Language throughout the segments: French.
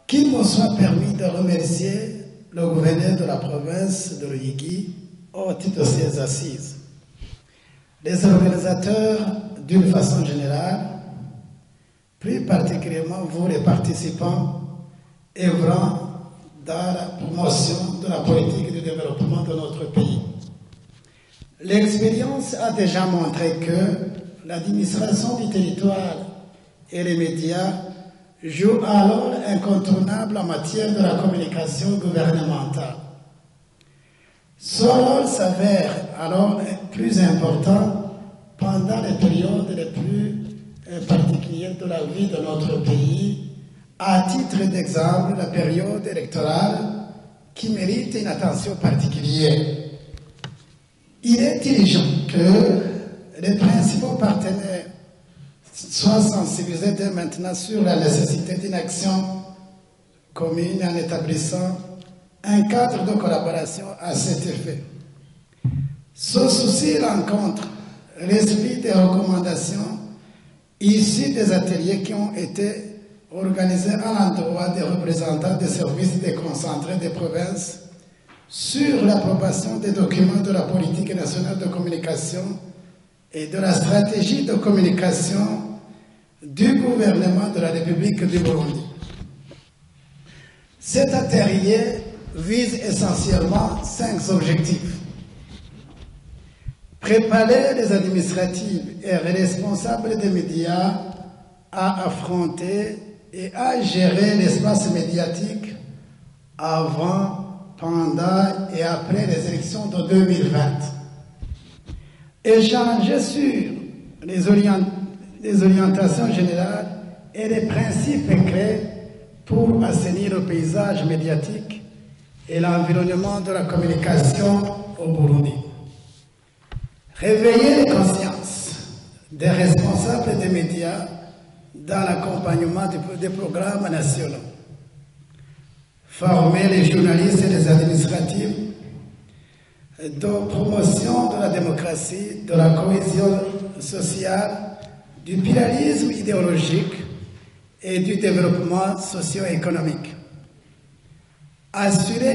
Qu'il me soit permis de remercier le gouverneur de la province de Ruyigi au titre de ses assises, les organisateurs d'une façon générale, plus particulièrement vous les participants œuvrant dans la promotion de la politique de développement de notre pays. L'expérience a déjà montré que l'administration du territoire et les médias jouent un rôle incontournable en matière de la communication gouvernementale. Ce rôle s'avère alors plus important pendant les périodes les plus particulières de la vie de notre pays, à titre d'exemple la période électorale qui mérite une attention particulière. Il est urgent que les principaux partenaires soient sensibilisés dès maintenant sur la nécessité d'une action commune en établissant un cadre de collaboration à cet effet. Ce souci rencontre l'esprit des recommandations issues des ateliers qui ont été organisés à l'endroit des représentants des services déconcentrés des provinces sur l'approbation des documents de la politique nationale de communication et de la stratégie de communication du gouvernement de la République du Burundi. Cet atelier vise essentiellement 5 objectifs. Préparer les administratifs et les responsables des médias à affronter et à gérer l'espace médiatique avant, pendant et après les élections de 2020. Échanger sur les orientations générales et les principes clés pour assainir le paysage médiatique et l'environnement de la communication au Burundi. Réveiller les consciences des responsables des médias dans l'accompagnement des programmes nationaux. Former les journalistes et les administratifs de promotion de la démocratie, de la cohésion sociale, du pluralisme idéologique et du développement socio-économique. Assurer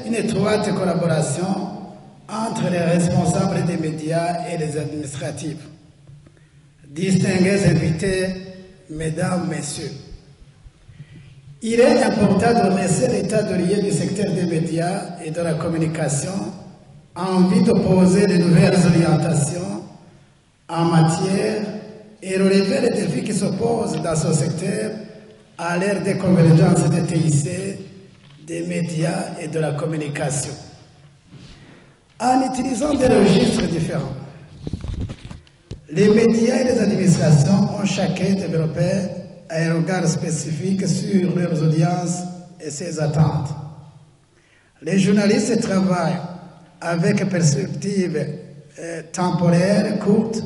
une étroite collaboration entre les responsables des médias et les administratifs. Distingués invités, mesdames, messieurs, il est important de remercier l'état de lieu du secteur des médias et de la communication en vue de poser de nouvelles orientations en matière et relever les défis qui s'opposent dans ce secteur à l'ère des convergences des TIC, des médias et de la communication. En utilisant des registres différents, les médias et les administrations ont chacun développé un regard spécifique sur leurs audiences et ses attentes. Les journalistes travaillent avec perspectives temporaires courtes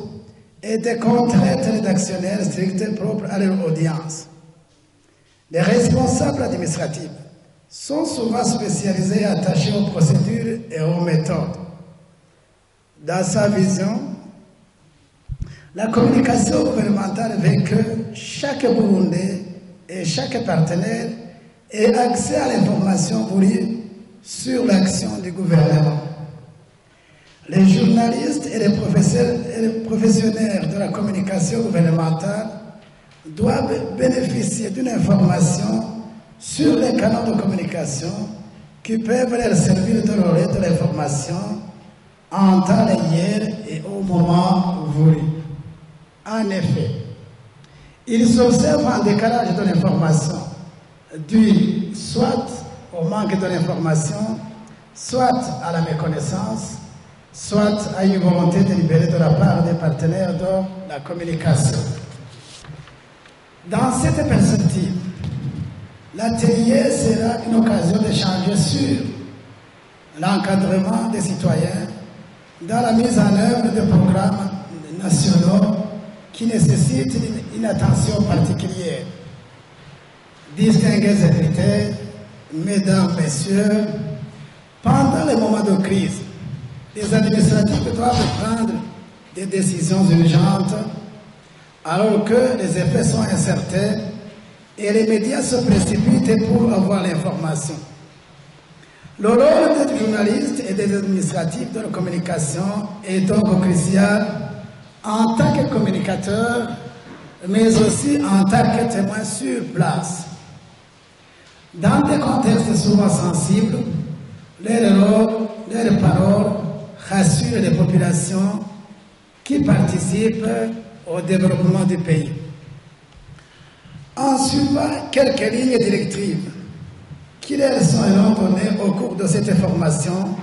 et des contraintes rédactionnelles strictes propres à leur audience. Les responsables administratifs sont souvent spécialisés et attachés aux procédures et aux méthodes. Dans sa vision, la communication gouvernementale veut que chaque Burundais et chaque partenaire ait accès à l'information voulue sur l'action du gouvernement. Les journalistes et les professionnels de la communication gouvernementale doivent bénéficier d'une information sur les canaux de communication qui peuvent leur servir de relais de l'information en temps réel et au moment voulu. En effet, il s'observe un décalage de l'information dû soit au manque de l'information, soit à la méconnaissance, soit à une volonté délibérée de la part des partenaires de la communication. Dans cette perspective, l'atelier sera une occasion d'échanger sur l'encadrement des citoyens dans la mise en œuvre de programmes nationaux qui nécessitent une attention particulière. Distingués invités, mesdames, messieurs, pendant les moments de crise, les administratifs doivent prendre des décisions urgentes alors que les effets sont incertains et les médias se précipitent pour avoir l'information. Le rôle des journalistes et des administratifs de la communication est donc crucial en tant que communicateurs, mais aussi en tant que témoins sur place. Dans des contextes souvent sensibles, leurs paroles rassurent les populations qui participent au développement du pays. En suivant quelques lignes directives qui leur seront données au cours de cette formation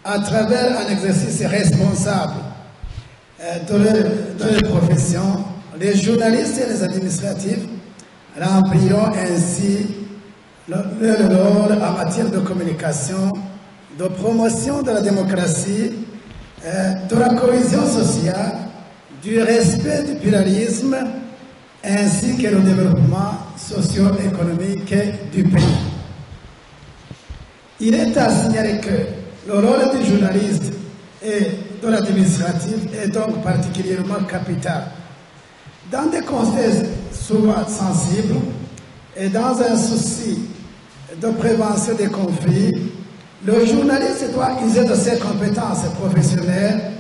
à travers un exercice responsable de leur profession, les journalistes et les administratifs rempliront ainsi leur rôle en matière de communication, de promotion de la démocratie, de la cohésion sociale, du respect du pluralisme, ainsi que le développement socio-économique du pays. Il est à signaler que le rôle du journaliste et de l'administratif est donc particulièrement capital. Dans des contextes souvent sensibles et dans un souci de prévention des conflits, le journaliste doit user de ses compétences professionnelles.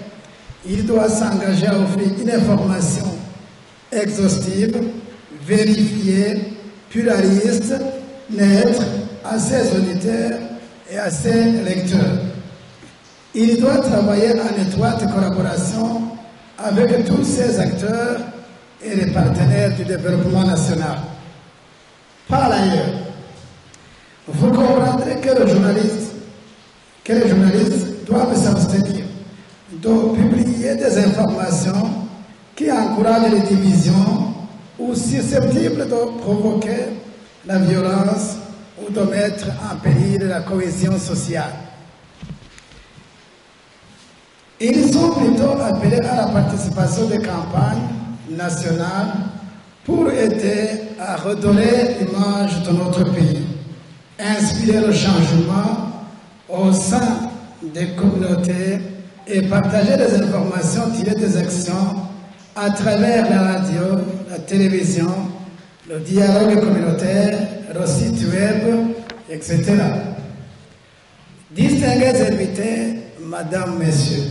Il doit s'engager à offrir une information exhaustive, vérifiée, pluraliste, neutre à ses auditeurs et à ses lecteurs. Il doit travailler en étroite collaboration avec tous ses acteurs et les partenaires du développement national. Par ailleurs, vous comprendrez que les journalistes doivent s'abstenir de publier des informations qui encouragent les divisions ou susceptibles de provoquer la violence ou de mettre en péril la cohésion sociale. Ils sont plutôt appelés à la participation des campagnes nationales pour aider à redonner l'image de notre pays, inspirer le changement au sein des communautés et partager les informations tirées des actions à travers la radio, la télévision, le dialogue communautaire, le site web, etc. Distingués invités, Madame, Messieurs,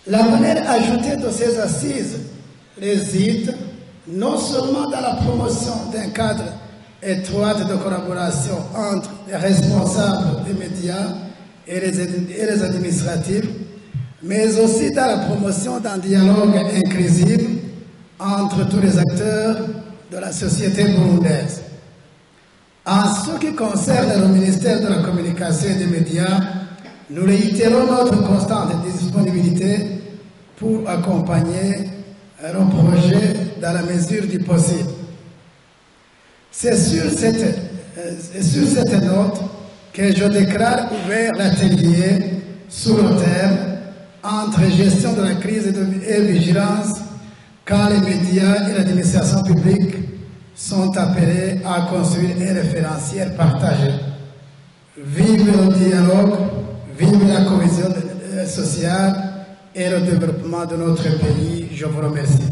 la valeur ajoutée de ces assises réside non seulement dans la promotion d'un cadre étroit de collaboration entre les responsables des médias et les administratifs, mais aussi dans la promotion d'un dialogue inclusif entre tous les acteurs de la société burundaise. En ce qui concerne le ministère de la Communication et des Médias, nous réitérons notre constante disponibilité pour accompagner nos projets dans la mesure du possible. C'est sur cette note que je déclare ouvert l'atelier sous le thème « Entre gestion de la crise et vigilance » quand les médias et l'administration publique sont appelés à construire un référentiel partagé. Vive le dialogue, vive la cohésion sociale et le développement de notre pays. Je vous remercie.